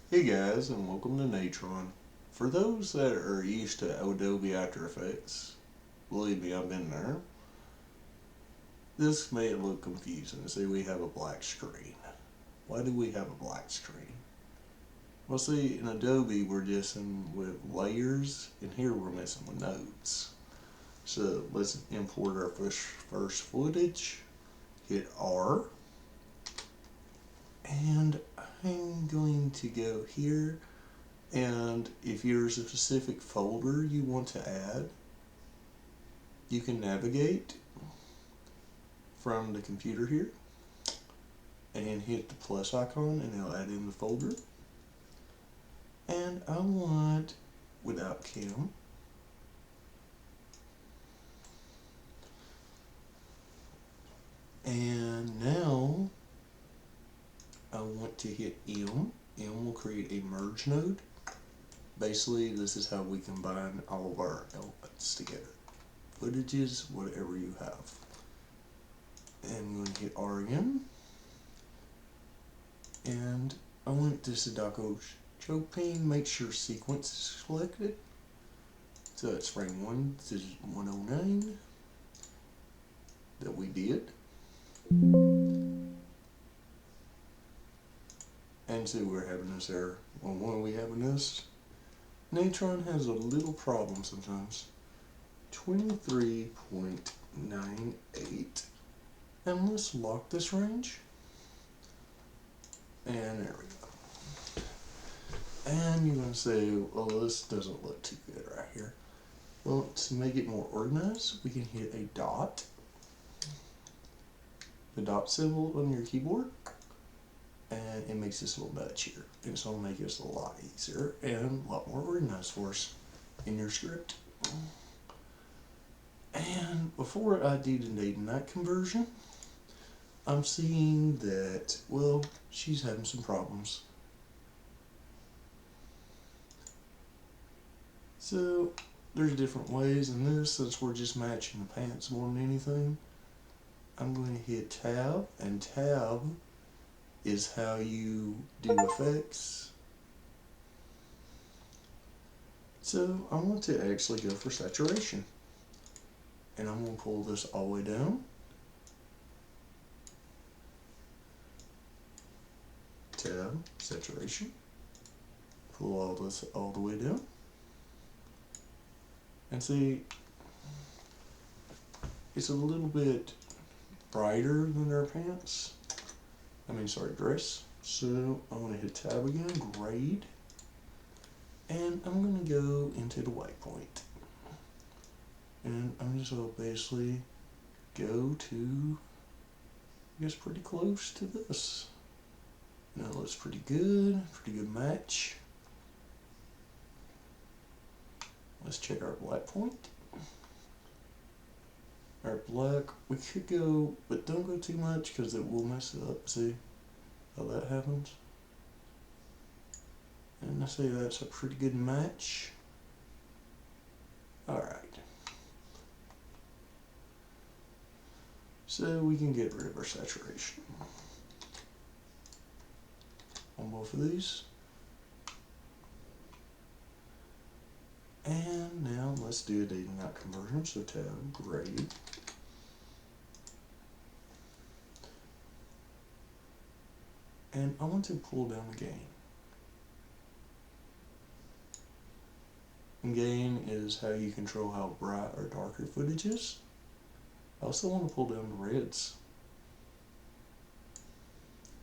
Hey guys, and welcome to Natron. For those that are used to Adobe After Effects, believe me, I've been there. This may look confusing. See, we have a black screen. Why do we have a black screen? Well, see, in Adobe, we're messing with layers, and here we're messing with nodes. So let's import our first footage. Hit R, and I'm going to go here. And if there's a specific folder you want to add, you can navigate from the computer here and hit the plus icon and it'll add in the folder. And I want without cam. And now I want to hit M. M will create a merge node. Basically, this is how we combine all of our elements together. Footages, whatever you have. And I'm going to hit R again. And I want this Sadako choke pane. Make sure sequence is selected. So that's frame 1, this is 109 that we did. And so we're having this error. Well, why are we having this? Natron has a little problem sometimes. 23.98. And let's lock this range. And there we go. And you're going to say, well, this doesn't look too good right here. Well, to make it more organized, we can hit a dot. The dot symbol on your keyboard. And it makes this little nudge here. And it's going to make this a lot easier and a lot more organized for us in your script. And before I do the day to night conversion, I'm seeing that, well, she's having some problems. So there's different ways in this, since we're just matching the pants more than anything. I'm going to hit tab, and tab is how you do effects. So I want to actually go for saturation. And I'm going to pull this all the way down. Tab, saturation. Pull all this all the way down. And see, it's a little bit brighter than our pants. Dress. So I'm going to hit tab again, grade. And I'm going to go into the white point. And I'm just going to basically go to, I guess, pretty close to this. Now it looks pretty good match. Let's check our black point. Our black, we could go, but don't go too much because it will mess it up. See how that happens? And I say that's a pretty good match. Alright. So we can get rid of our saturation on both of these. And now let's do a day to night conversion. So tab, grade. And I want to pull down the gain. And gain is how you control how bright or dark your footage is. I also want to pull down the reds.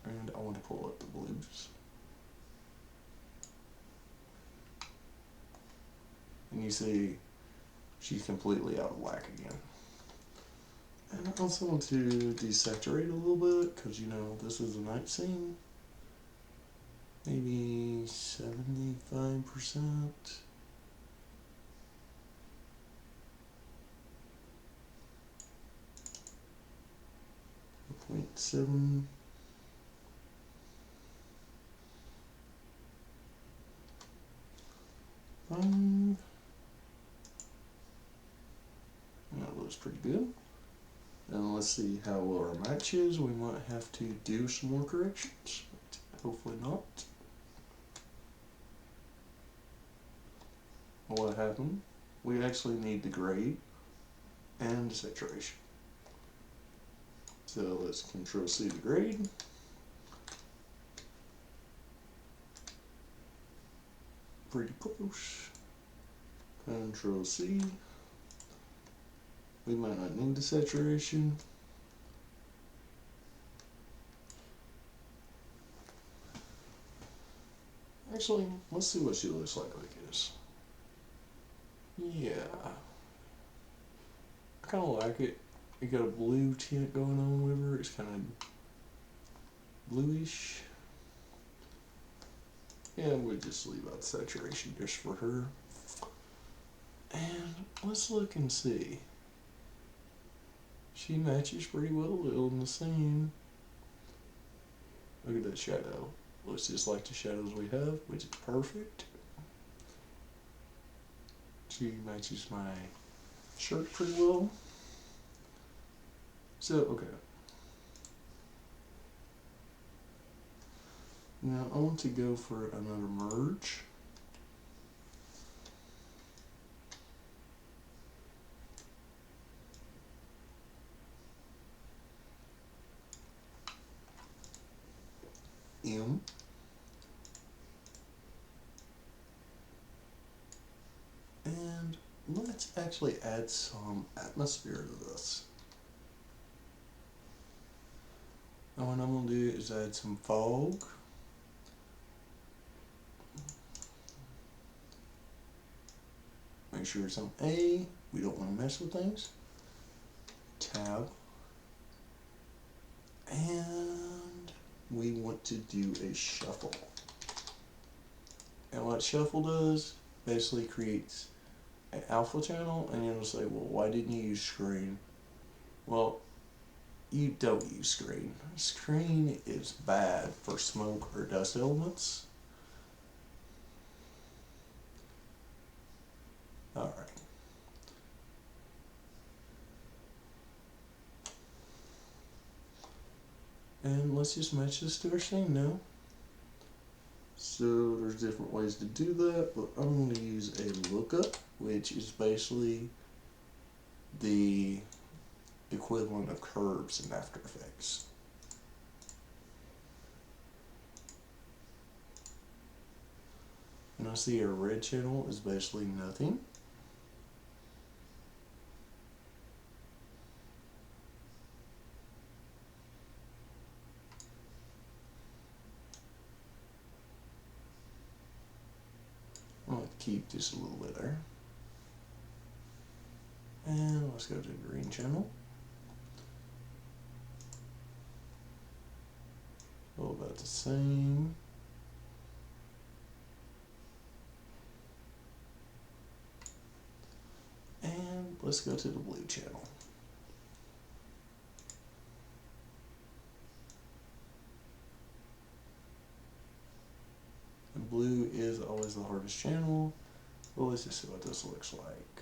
And I want to pull up the blues. And you see, she's completely out of whack again. And I also want to desaturate a little bit, because you know, this is a night scene. Maybe 75%. 0.7. That looks pretty good. And let's see how well our match is. We might have to do some more corrections, but hopefully not. what happened? We actually need the grade and the saturation. So let's Control C the grade. Pretty close. Control C. We might not need the saturation. Actually, let's see what she looks like this. Yeah. I kind of like it. It got a blue tint going on with her. It's kind of bluish. Yeah, we'll just leave out the saturation just for her. And let's look and see. She matches pretty well in the scene. Look at that shadow. Looks just like the shadows we have, which is perfect. She matches my shirt pretty well. So, okay. Now I want to go for another merge. M. And let's actually add some atmosphere to this. And what I'm going to do is add some fog. Make sure it's on A. We don't want to mess with things. Tab. And we want to do a shuffle. And what shuffle does, basically creates an alpha channel, and you'll say, well, why didn't you use screen? Well, you don't use screen. Screen is bad for smoke or dust elements. Alright. And let's just match this to our scene now. So there's different ways to do that, but I'm going to use a lookup, which is basically the equivalent of curves in After Effects. And I see our red channel is basically nothing. I'm going to keep just a little bit there. And let's go to the green channel. All about the same. And let's go to the blue channel. And blue is always the hardest channel. Well, let's just see what this looks like.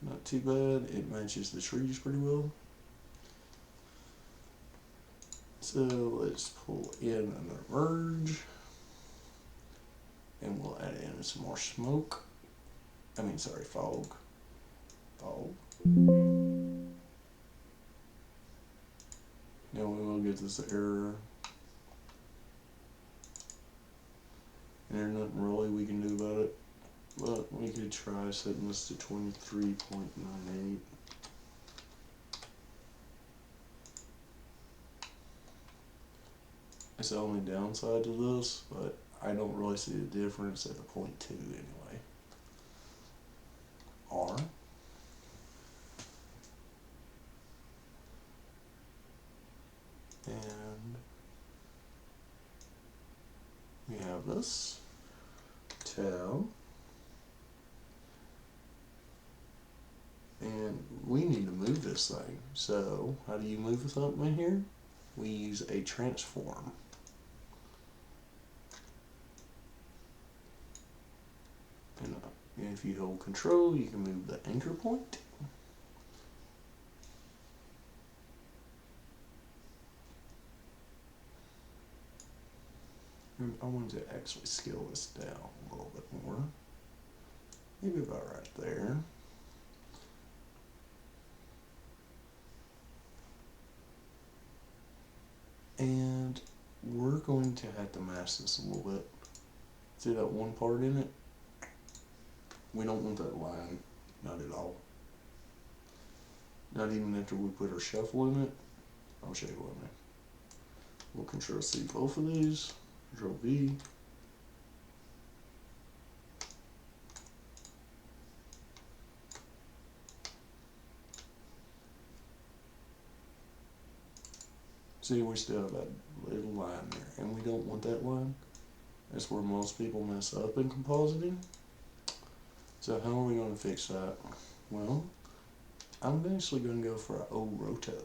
Not too bad. It matches the trees pretty well. So let's pull in another merge. And we'll add in some more smoke. Fog. Fog. Now we will get this error. And there's nothing really we can do about it. But we could try setting this to 23.98. It's the only downside to this, but I don't really see the difference at the 0.2 anyway. R. And we have this. Tab. And we need to move this thing. So how do you move something in here? We use a transform. And if you hold control, you can move the anchor point. And I want to actually scale this down a little bit more. maybe about right there. And we're going to have to mask this a little bit. See that one part in it? We don't want that line, not at all. Not even after we put our shuffle in it. I'll show you what I mean. We'll Control C both of these, Control V. See, we still have that little line there, and we don't want that line. That's where most people mess up in compositing. So how are we going to fix that? Well, I'm actually going to go for an O roto.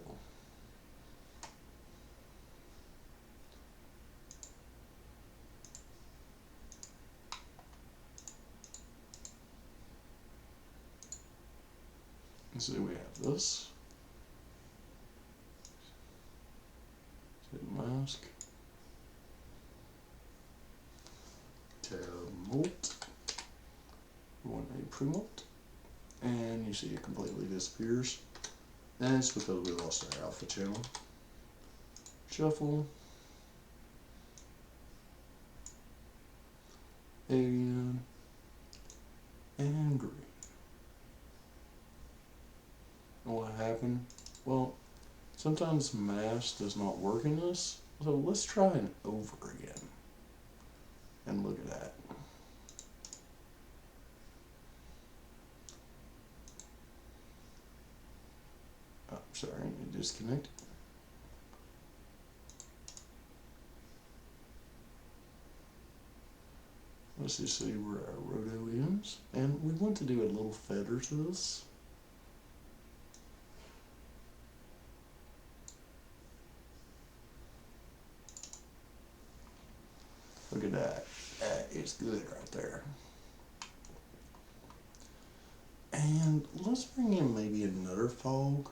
And so we have this. Hit mask. Tab molt. We want a pre-molt. And you see it completely disappears. And it's because we lost our alpha channel. Shuffle. Alien. And green. And what happened? Well, sometimes mask does not work in this. So let's try an over again. And look at that. Oh, sorry, it disconnected. Let's just see where our roto ends. And we want to do a little feather to this. Look at that. That is good right there. And let's bring in maybe another fog.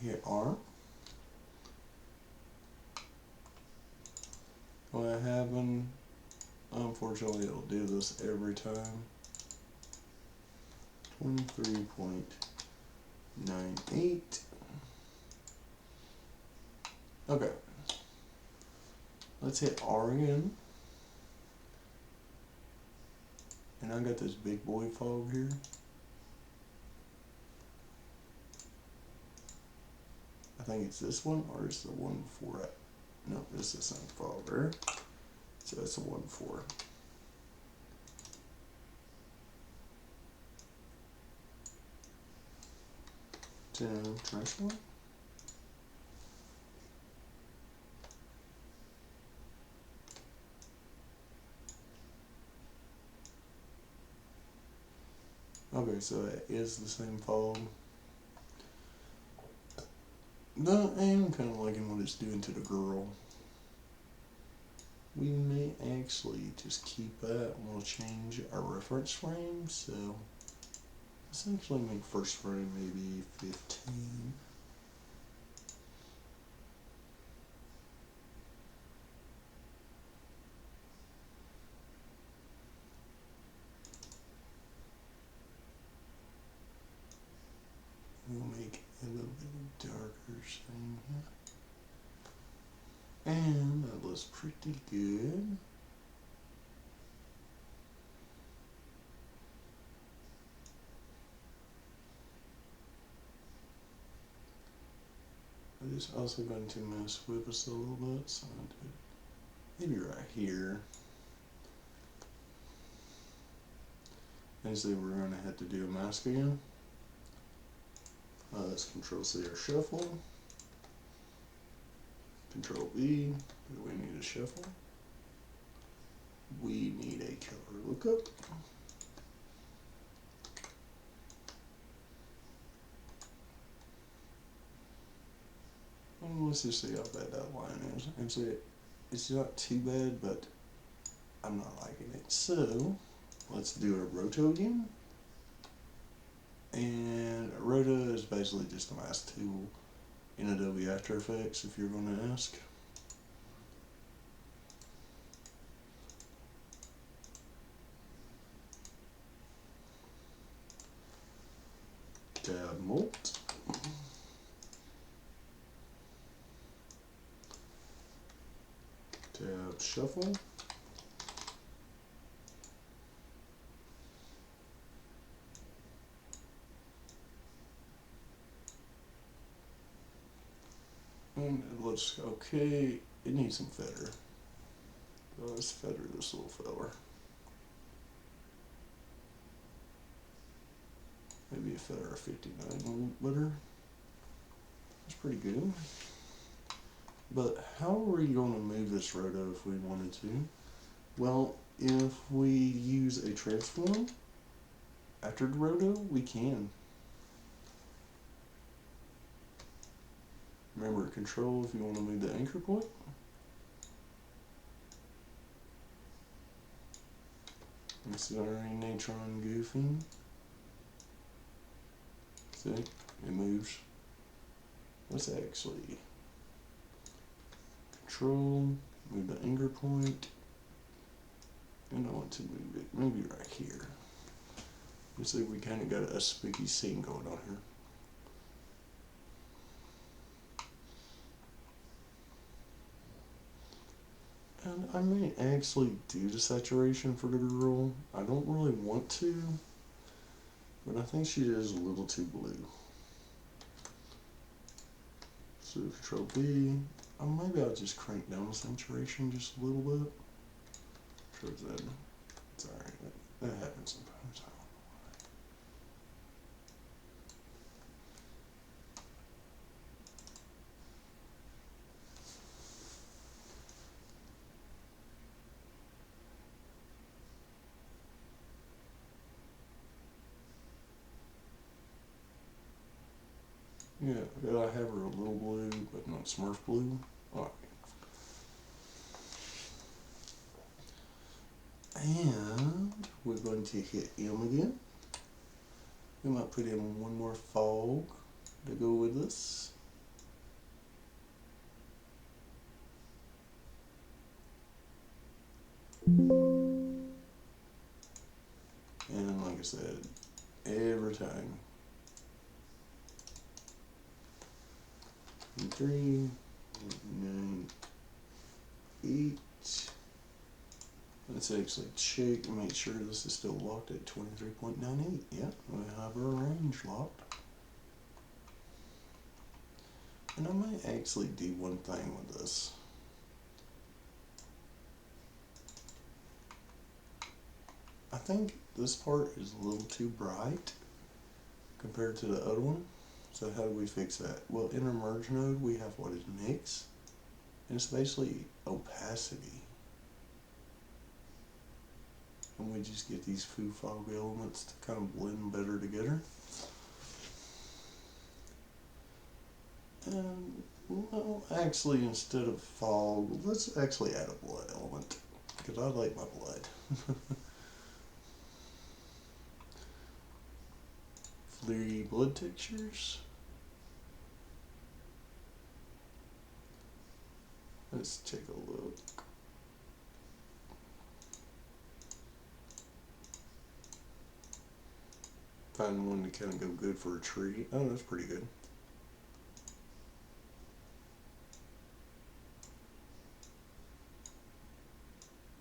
Hit R. What happened? Unfortunately, it'll do this every time. 23.98. Okay. Let's hit R again. And I got this big boy fog here. I think it's this one, or is the one before it? No, this is the same fog there. So that's the one before. Trash one. Okay, so it is the same fog. No, I am kind of liking what it's doing to the girl. We may actually just keep that and we'll change our reference frame. So essentially make first frame maybe 15. We'll make a little bit darker thing here. And that looks pretty good. It is also going to mess with us a little bit, so I'll do it maybe right here. And so we're going to have to do a mask again. Let's Control C our shuffle. Control V, do we need a shuffle? We need a color lookup. And let's just see how bad that line is. And see, it's not too bad, but I'm not liking it. So let's do a roto again. And roto is basically just a mask tool in Adobe After Effects, if you're going to ask. Tab molt. Tab shuffle. And it looks okay. It needs some feather. So let's feather this little feller. Maybe a feather of 59 a little better. That's pretty good. But how are we going to move this roto if we wanted to? Well, if we use a transform after the roto, we can. Remember, control if you want to move the anchor point. This is our natron goofing. See, it moves. Let's actually control, move the anchor point, and I want to move it maybe right here. Let's see if we kind of got a spooky scene going on here. And I may actually do the saturation for the girl. I don't really want to, but I think she is a little too blue. So control B. Maybe I'll just crank down the saturation just a little bit. Sure that it's alright. That happens sometimes. Yeah, I have her a little blue, but not Smurf blue. Alright. And we're going to hit M again. We might put in one more fog to go with this. And like I said, every time. 3, 9, 8. Let's actually check and make sure this is still locked at 23.98. Yeah, we have our range locked. And I might actually do one thing with this. I think this part is a little too bright compared to the other one. So how do we fix that? Well, in our merge node, we have what is mix, and it's basically opacity. And we just get these foo fog elements to kind of blend better together. And, well, actually, instead of fog, let's actually add a blood element, because I like my blood. 3 blood textures. Let's take a look. Find one to kind of go good for a tree. Oh, that's pretty good.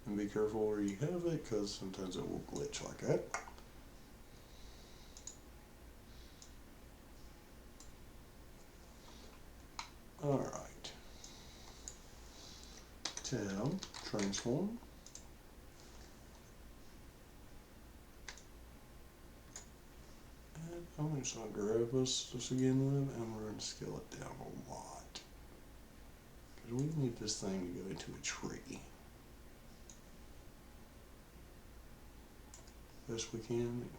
And be careful where you have it, because sometimes it will glitch like that. Alright. Tab, transform. And I'm just going to grab this again with, and we're going to scale it down a lot. Because we need this thing to go into a tree. Best we can.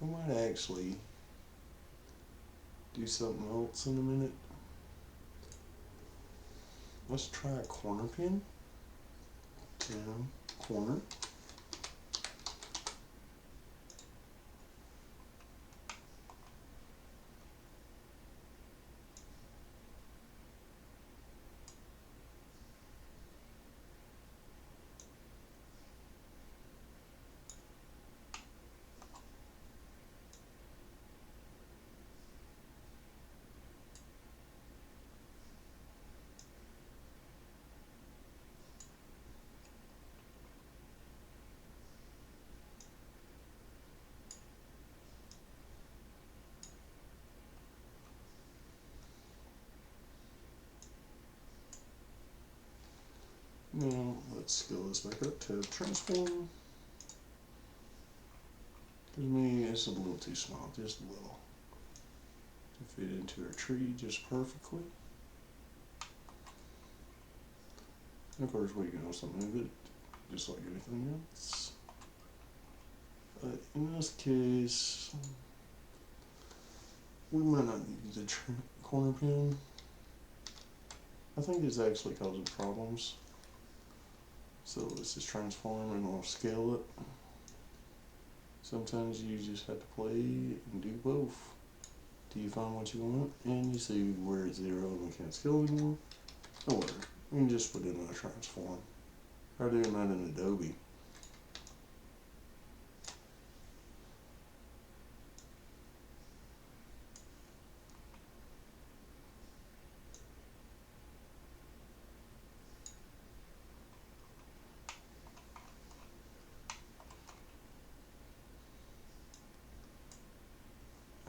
I might actually do something else in a minute. Let's try a corner pin. Tab, corner. Let's scale this back up to transform. Because me, it's a little too small, just a little. To fit into our tree just perfectly. And of course, we can also move it just like anything else. But in this case, we might not need the corner pin. I think it's actually causing problems. So let's just transform and we'll scale it. Sometimes you just have to play and do both. Do you find what you want? And you see where it's 0 and we can't scale anymore? No worry. We can just put it in a transform. Try doing that in Adobe.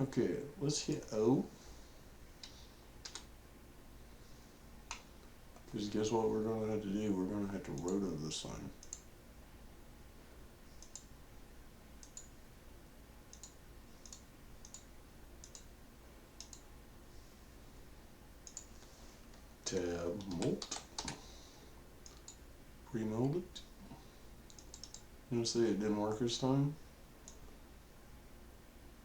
Okay, let's hit O. Because guess what we're going to have to do? We're going to have to roto this thing. Tab mold. Remold it. You see it didn't work this time?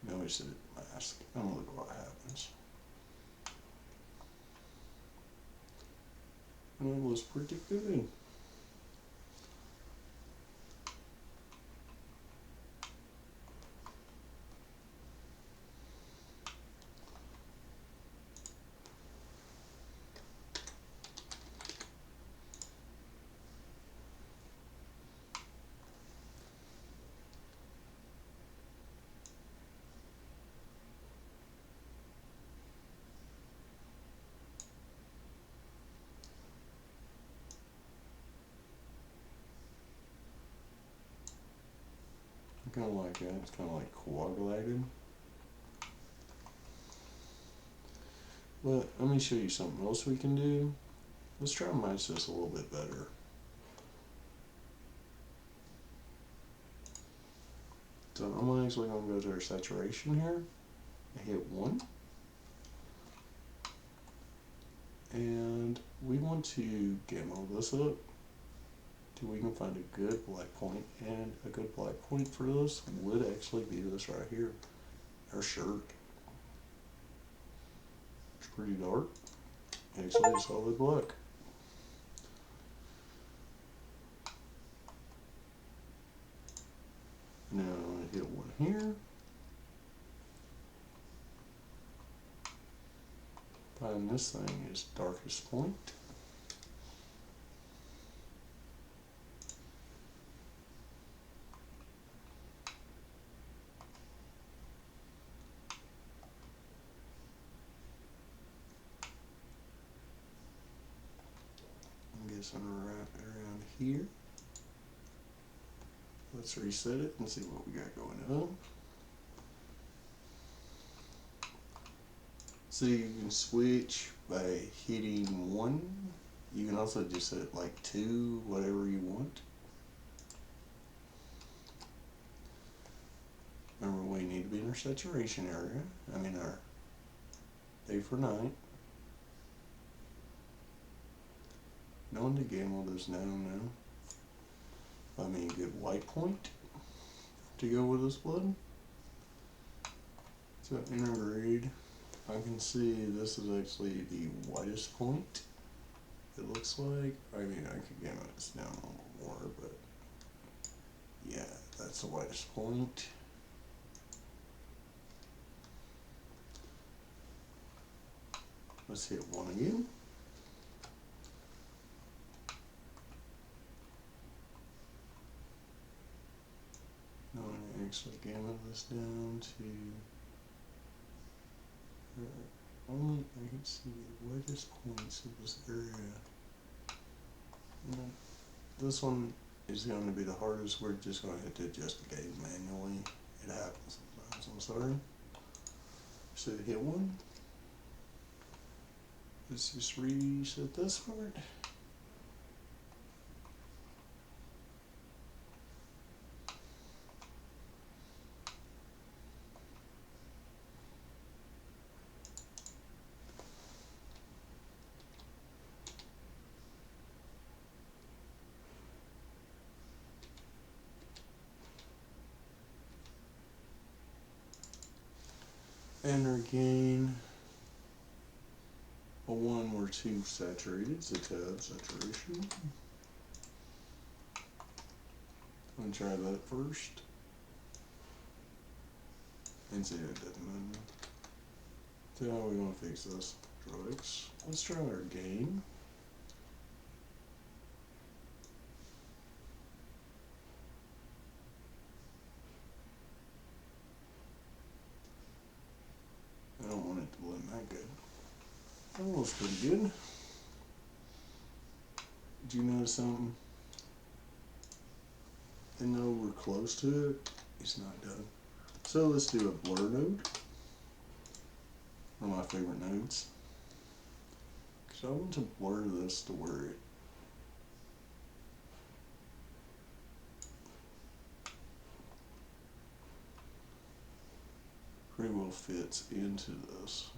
Now we said mask. And look what happens. And it looks pretty good. I kind of like that. It's kind of like coagulated. But let me show you something else we can do. Let's try to match this a little bit better. So I'm actually going to go to our saturation here and hit 1. And we want to gamma this up till we can find a good black point. And a good black point for this would actually be this right here, our shirt. It's pretty dark. Actually, it's solid black. Now I hit 1 here. Find this thing is darkest point. I'm guessing right around here. Let's reset it and see what we got going on. So you can switch by hitting 1. You can also just set like 2, whatever you want. Remember, we need to be in our saturation area. I mean our day for night. Knowing the game will just now. I mean, good white point to go with this blood. So intergrade. I can see this is actually the whitest point. It looks like. I mean, I could gamma this down a little more, but yeah, that's the whitest point. Let's hit 1 again. Now I'm going to actually gamma this down to only I can see the whitest points of this area. And this one is going to be the hardest. We're just going to have to adjust the gain manually. It happens sometimes. I'm sorry. So hit 1. Let's just reset this part. and our gain a 1 or 2 saturated, so tab saturation. I'm gonna try that first and see if it doesn't matter. So how are we gonna fix this? Control X. Let's try our gain. I don't want it to blend that good. That looks pretty good. Did you notice something? And though we're close to it, it's not done. So let's do a blur node. One of my favorite nodes. Because I want to blur this to where it pretty well fits into this.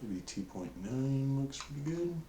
Maybe 2.9 looks pretty good.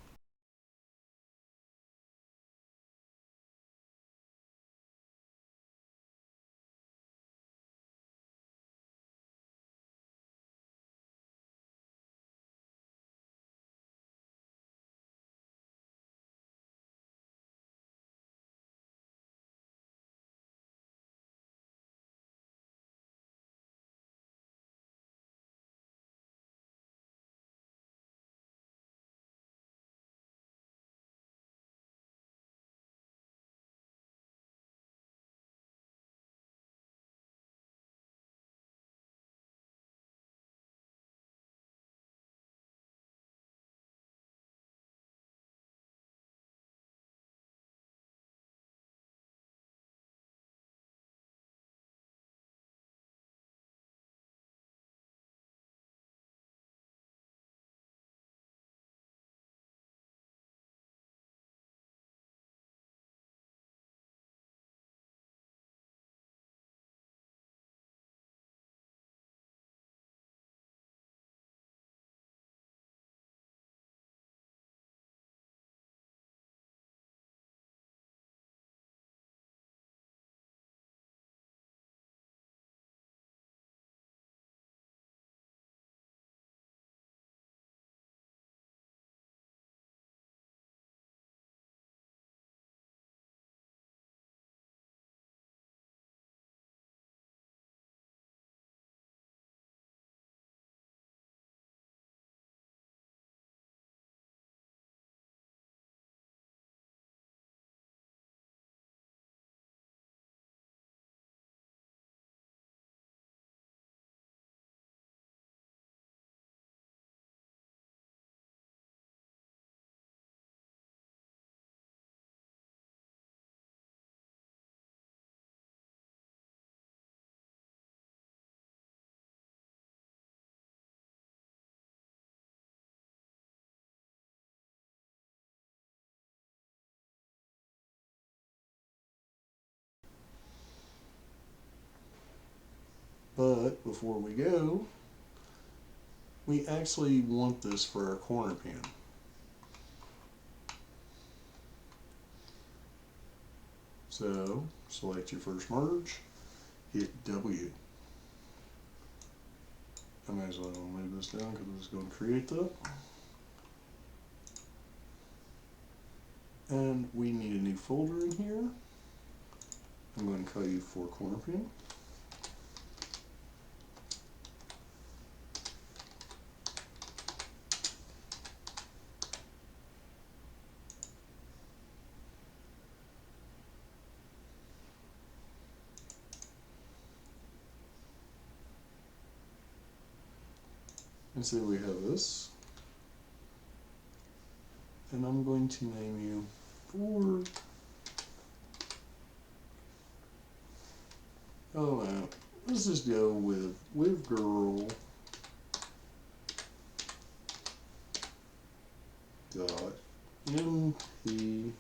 But before we go, we actually want this for our corner pin. So select your first merge, hit W. I might as well move this down because it's going to create that. And we need a new folder in here. I'm going to call you for corner pin. And so we have this. And I'm going to name you for, let's just go with girl dot mp4.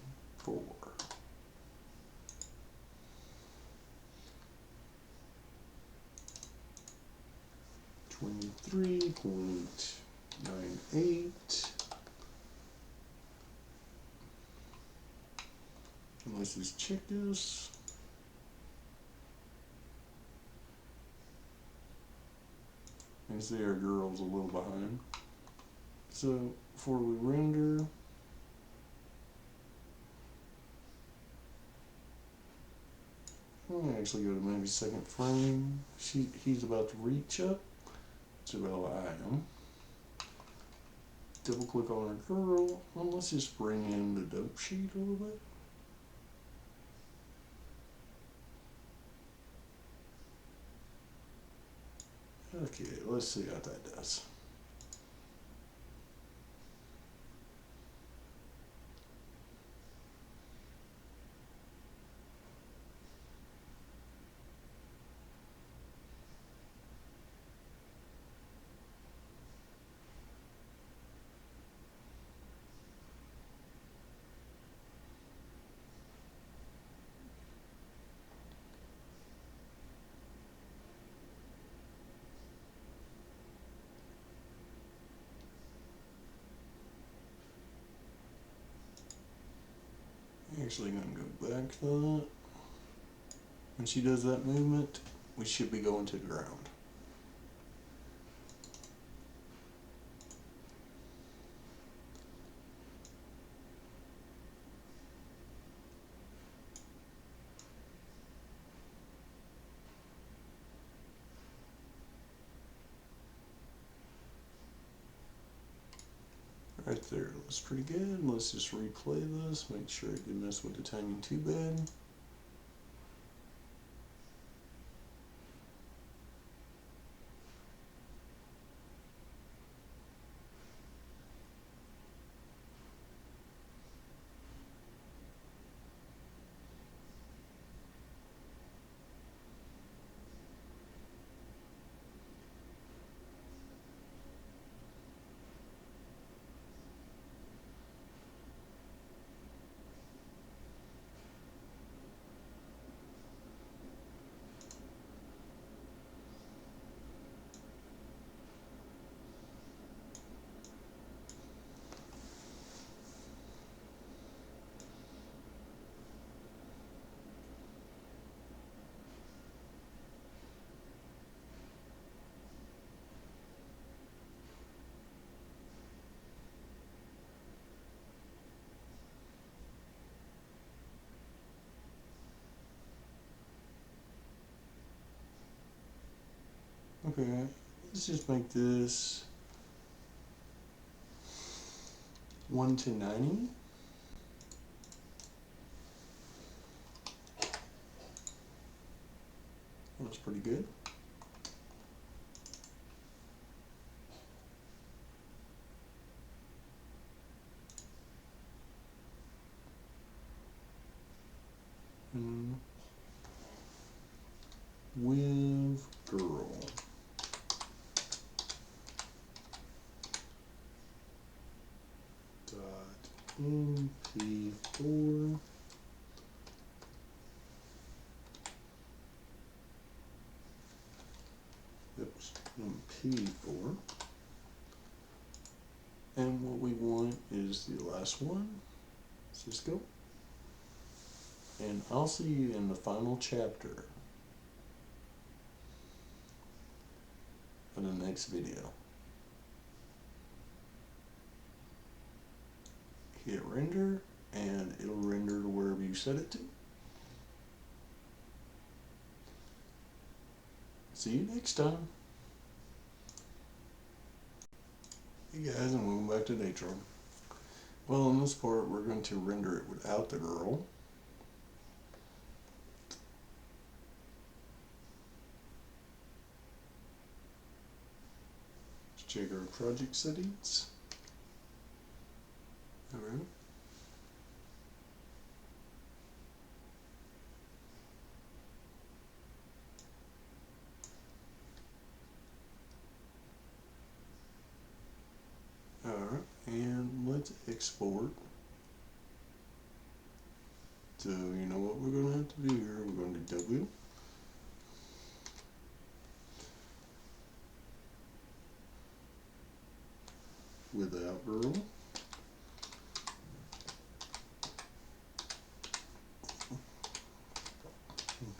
.98. And let's just check this. You can see our girl's a little behind. So before we render, I'm actually go to maybe second frame. He's about to reach up to where I am. Double click on our girl, and let's just bring in the dope sheet a little bit. Okay, let's see how that does. Actually going to go back to that. When she does that movement, we should be going to the ground. Right there, looks pretty good. Let's just replay this, make sure it didn't mess with the timing too bad. Okay, let's just make this 1 to 90. That's pretty good. With girl. MP4. Oops, MP4. And what we want is the last one. Let's just go. And I'll see you in the final chapter of the next video. Hit render, and it'll render to wherever you set it to. See you next time. Hey guys, and welcome back to Natron. Well, in this part, we're going to render it without the girl. Let's check our project settings. Alright. Alright, and let's export. So, you know what we're going to have to do here. We're going to W. Without girl.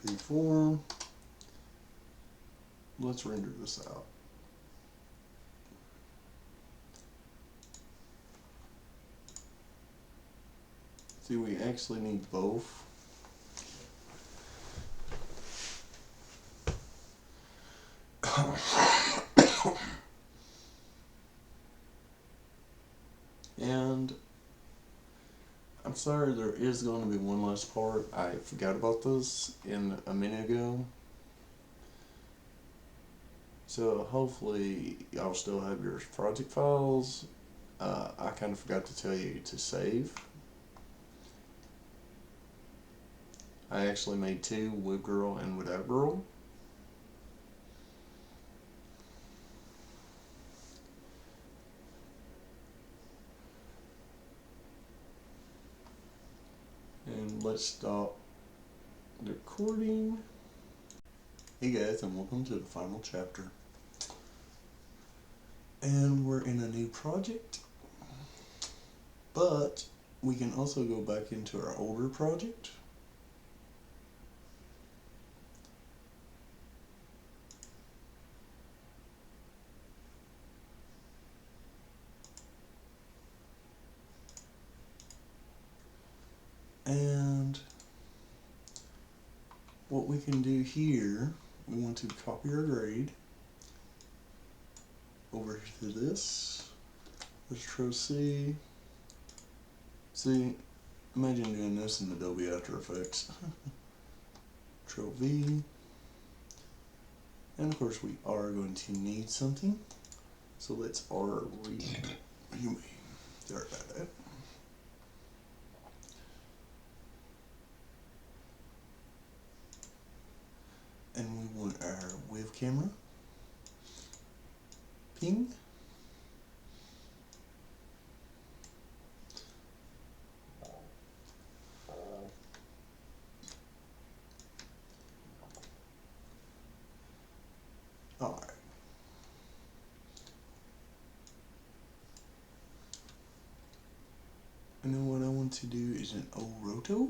MP4. Let's render this out. See, we actually need both. And I'm sorry, there is going to be one last part. I forgot about this a minute ago. So hopefully y'all still have your project files. I kind of forgot to tell you to save. I actually made two, with girl and without girl. And let's stop the recording. Hey guys, and welcome to the final chapter. And we're in a new project, but we can also go back into our older project. And what we can do here, we want to copy our grade over to this. Control C. See, imagine doing this in Adobe After Effects. Control V. And of course we are going to need something. So let's rename. Sorry about that. And we want our wave camera. Ping. Alright. And then what I want to do is an roto.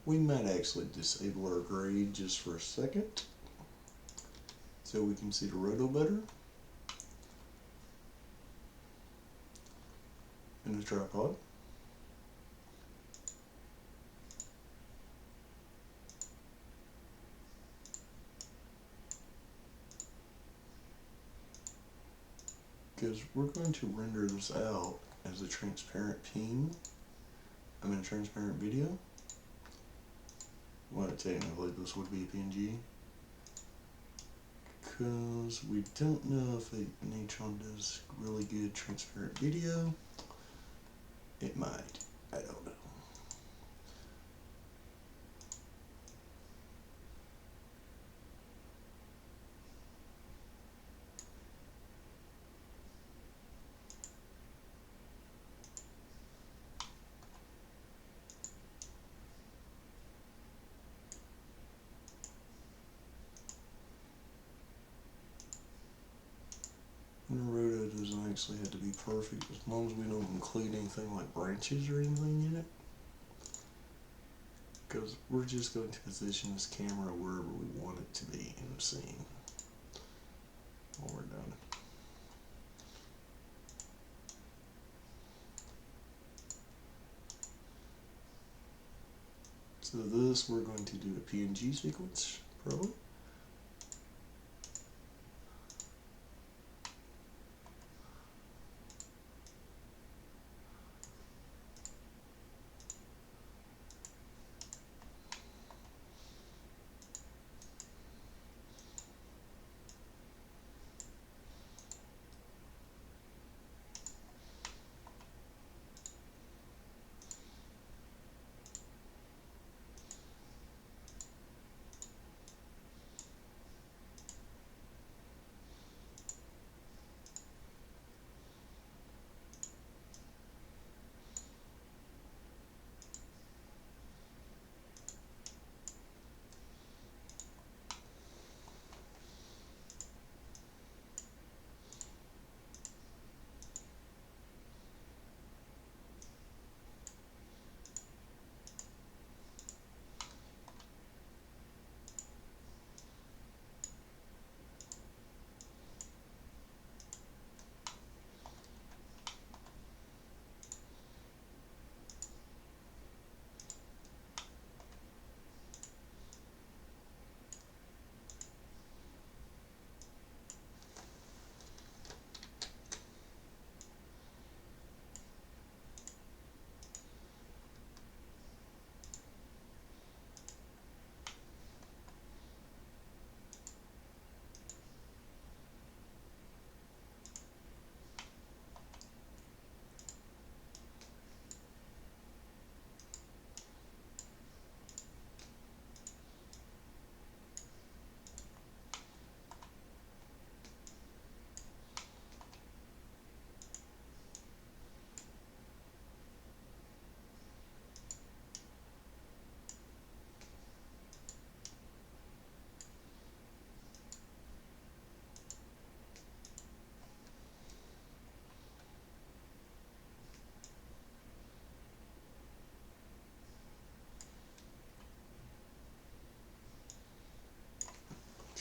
We might actually disable our grade just for a second so we can see the roto better. In the tripod. Because we're going to render this out as a transparent a transparent video. Well, technically this would be a PNG. Because we don't know if a natron does really good transparent video. It might. I don't know. And the roto doesn't actually have to be perfect as long as we don't include anything like branches or anything in it. Because we're just going to position this camera wherever we want it to be in the scene while we're done. So this, we're going to do a PNG sequence, probably.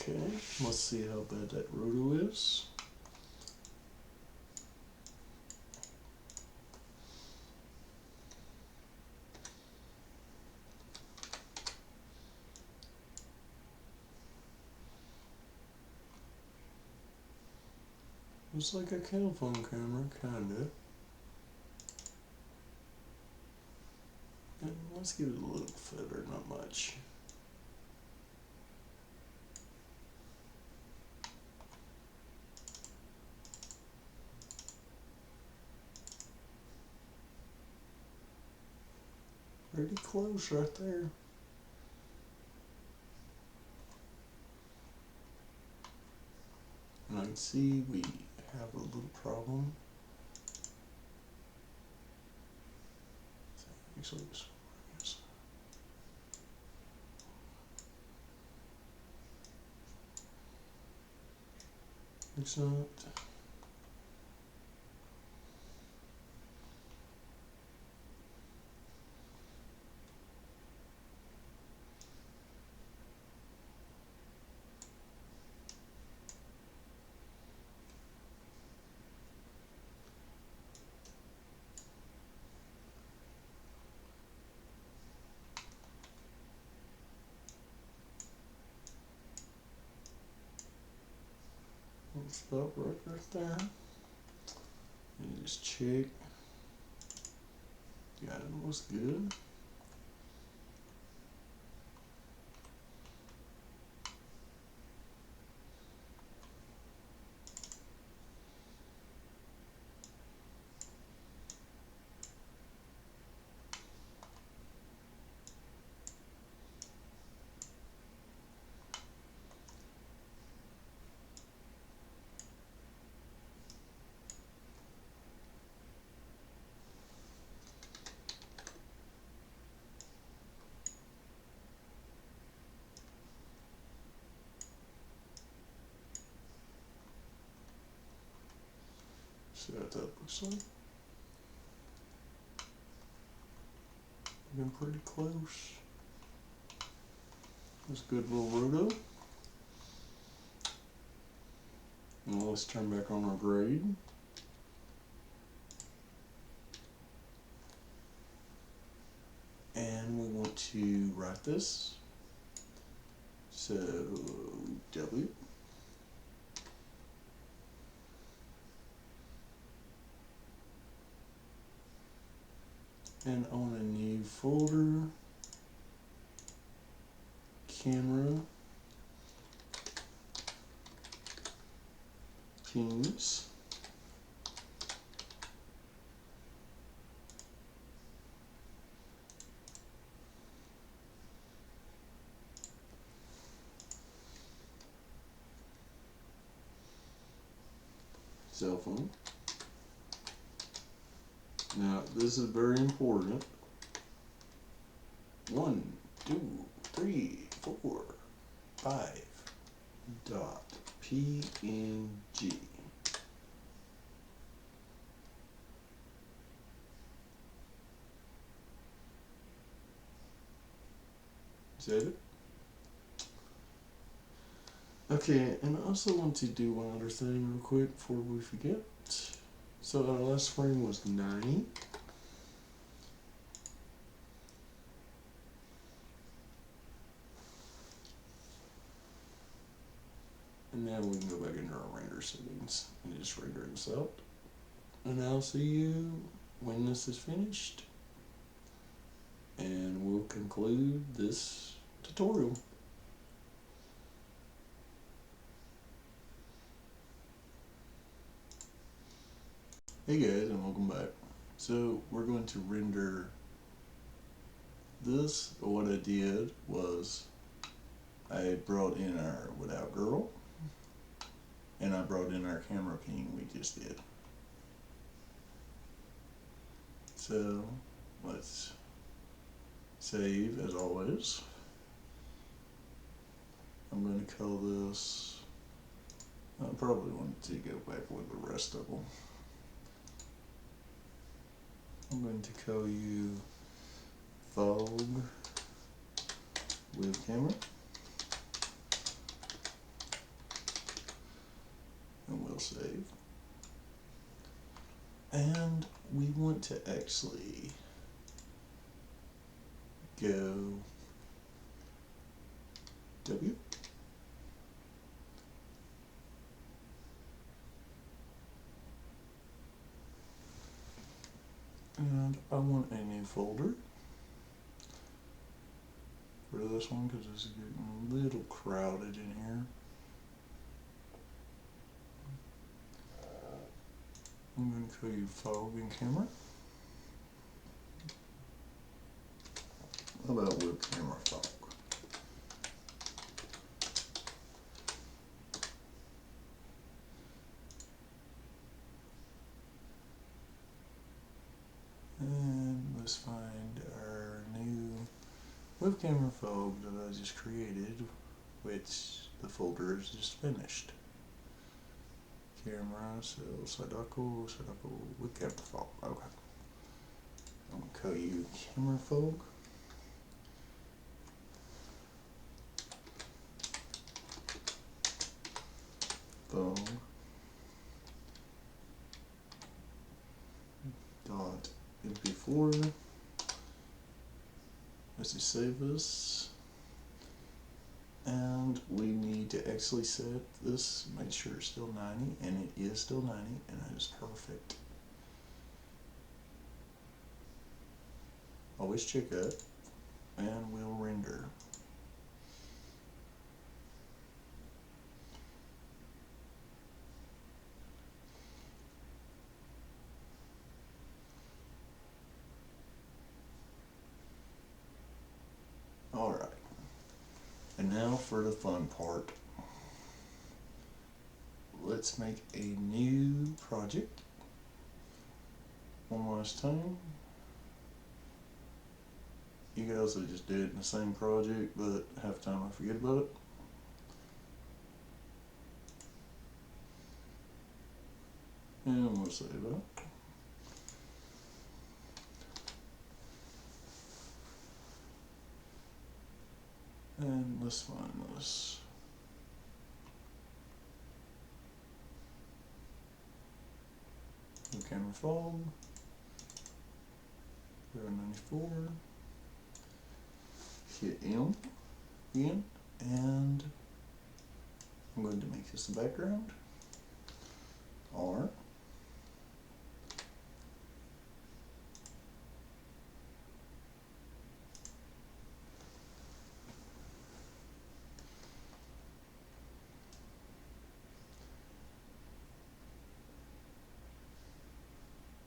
Okay, let's see how bad that roto is. It's like a telephone camera, kinda. And let's give it a little feather, not much. Pretty close right there. And I can see we have a little problem. Actually, it's not. We'll stop right there. And just check. Yeah, it looks good. See what that looks like. Looking pretty close. That's a good little roto. Now let's turn back on our grade. And we want to write this. So W. And on a new folder, camera, teams, cell phone. Now this is very important. 1, 2, 3, 4, 5 dot PNG. Save it. Okay, and I also want to do one other thing real quick before we forget. So our last frame was 90. And now we can go back into our render settings and just render this out. And I'll see you when this is finished. And we'll conclude this tutorial. Hey guys, and welcome back. So we're going to render this. What I did was I brought in our without girl, and I brought in our camera ping we just did. So let's save as always. I'm going to call this, I probably want to go back with the rest of them. I'm going to call you fog with camera. We'll save. And we want to actually go W. And I want a new folder for this one because this is getting a little crowded in here. I'm going to call you fog and camera. How about web camera fog? And let's find our new web camera fog that I just created, which the folder is just finished. Camera, so Sadako, with camera fog. Okay. I'm gonna call you camera fog. Fog. Dot MP4. Let's just save this. And we need to actually set this, make sure it's still 90, and it is still 90, and that is perfect. Always check that, and we'll render. Alright, and now for the fun part. Let's make a new project. One last time. You guys also just did it in the same project, but half the time I forget about it. And we'll save that. And let's find this. Camera fog. 094. Hit M again, and I'm going to make this the background. R.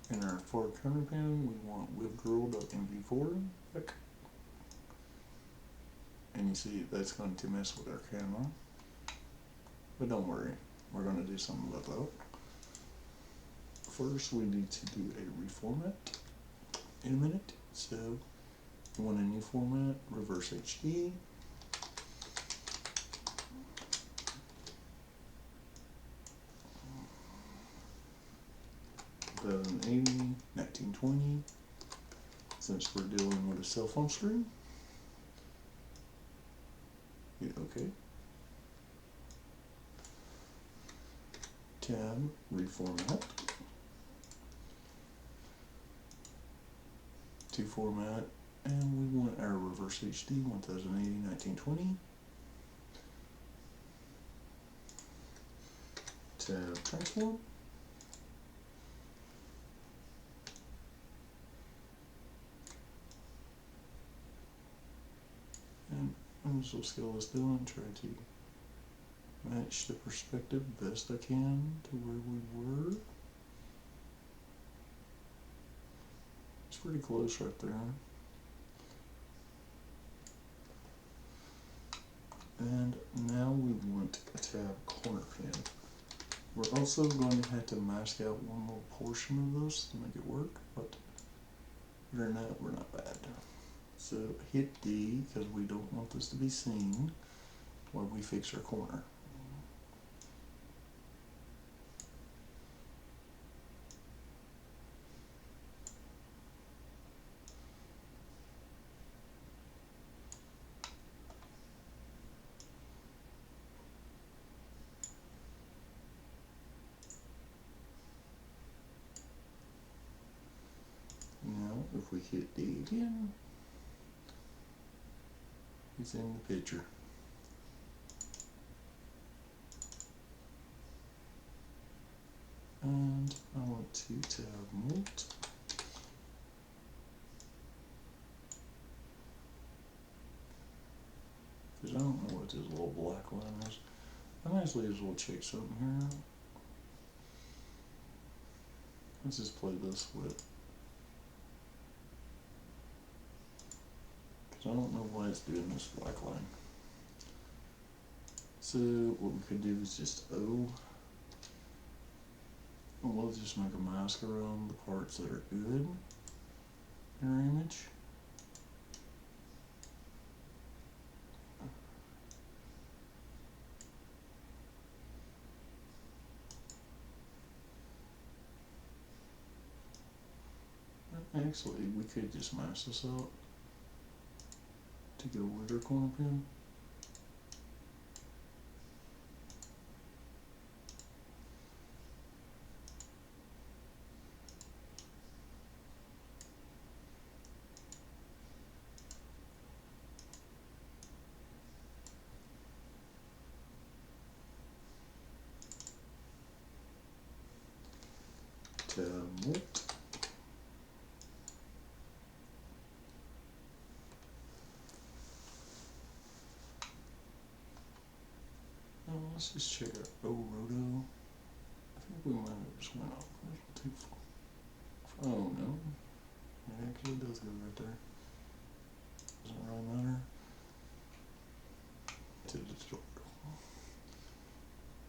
In our for cornerpin, we want webgirl.mp4 back. And you see that's going to mess with our camera. But don't worry, we're going to do something about that. First, we need to do a reformat in a minute. So, you want a new format, reverse HD. (1080, 1920). Since we're dealing with a cell phone screen, hit OK. Tab, reformat. To format, and we want our reverse HD 1080, 1920. Tab, transform. And I'm just going to scale this down and try to match the perspective best I can to where we were. It's pretty close right there. And now we want a tab corner pin. We're also going to have to mask out one little portion of this to make it work, but other than that, we're not bad. So hit D because we don't want this to be seen while we fix our corner. if we hit D again, he's in the picture. And I want to tab molt. Because I don't know what this little black line is. I might as well check something here. Let's just play this with. Because I don't know why it's doing this black line. So what we could do is just O. We'll just make a mask around the parts that are good in our image. Actually, we could just mask this out to go with our corner pin. Tab molt. Let's just check our roto. I think we might have just went off a little too far. Oh no, it actually does go right there. Doesn't really matter. To the tutorial.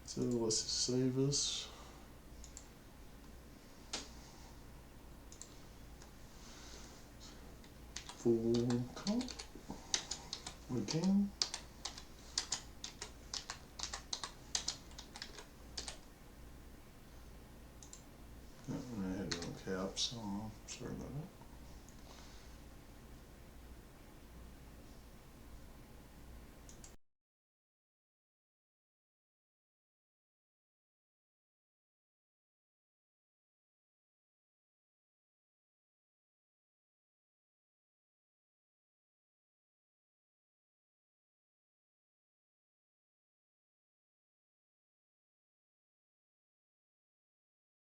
So let's just save this. Full comp. We can. I had it on caps, so sorry about that.